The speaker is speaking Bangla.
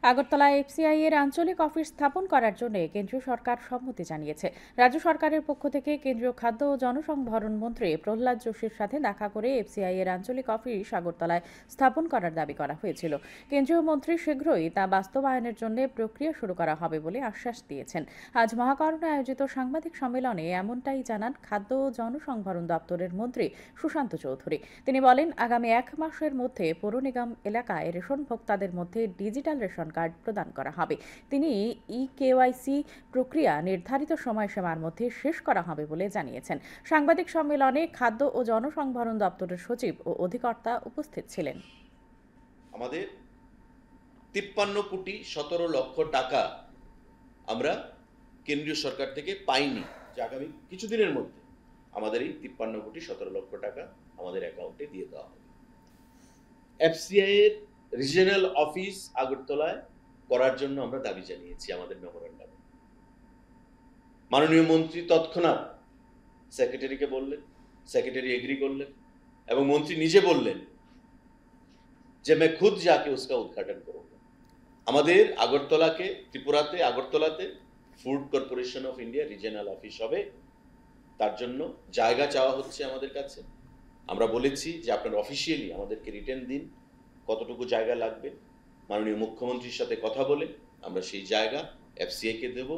আগরতলায় এফসিআই এর আঞ্চলিক অফিস স্থাপন করার জন্য কেন্দ্রীয় সরকার সম্মতি জানিয়েছে। রাজ্য সরকারের পক্ষ থেকে কেন্দ্রীয় খাদ্য ও জনসংভরণ মন্ত্রী প্রহ্লাদ যোশীর সাথে দেখা করে এফসিআই এর আঞ্চলিক অফিস আগরতলায় স্থাপন করার দাবি করা হয়েছিল। কেন্দ্রীয় মন্ত্রী শীঘ্রই তা বাস্তবায়নের জন্য প্রক্রিয়া শুরু করা হবে বলে আশ্বাস দিয়েছেন। আজ মহাকরণে আয়োজিত সাংবাদিক সম্মেলনে এমনটাই জানান খাদ্য ও জনসংভরণ দপ্তরের মন্ত্রী সুশান্ত চৌধুরী। তিনি বলেন, আগামী 1 মাসের মধ্যে পৌর নিগম এলাকায় রেশন ভোক্তাদের মধ্যে ডিজিটাল রেশন কার্ড প্রদান করা হবে। তিনি কেওয়াইসি প্রক্রিয়া নির্ধারিত সময়সীমার মধ্যে শেষ করা হবে বলে জানিয়েছেন। সাংবাদিক সম্মেলনে খাদ্য ও জনসংভরণ দপ্তরের সচিব ও অধিকর্তা উপস্থিত ছিলেন। আমাদের 53 কোটি 17 লক্ষ টাকা আমরা কেন্দ্রীয় সরকার থেকে পাইনি, যে আগামী কিছুদিনের মধ্যে আমাদের এই 53 কোটি 17 লক্ষ টাকা আমাদের অ্যাকাউন্টে দিয়ে দেওয়া হবে। এফসিআই এর রিজিওনাল অফিস আগরতলায় করার জন্য আমরা দাবি জানিয়েছি আমাদের মেমোরেন্ডামে। মাননীয় মন্ত্রী তৎক্ষণাৎ সেক্রেটারিকে বললেন, সেক্রেটারি এগ্রি করলেন এবং মন্ত্রী নিজে বললেন যে मैं खुद जाके उसका उद्घाटन करूंगा। আমাদের আগরতলাকে ত্রিপুরাতে আগরতলাতে Food Corporation of India regional office হবে, তার জন্য জায়গা চাওয়া হচ্ছে আমাদের কাছে। আমরা বলেছি যে আপনারা অফিসিয়ালি আমাদেরকে রিটেন দিন কতটুকু জায়গা লাগবে। মাননীয় মুখ্যমন্ত্রীর সাথে কথা বলে আমরা সেই জায়গা এফসিআই কে দেব।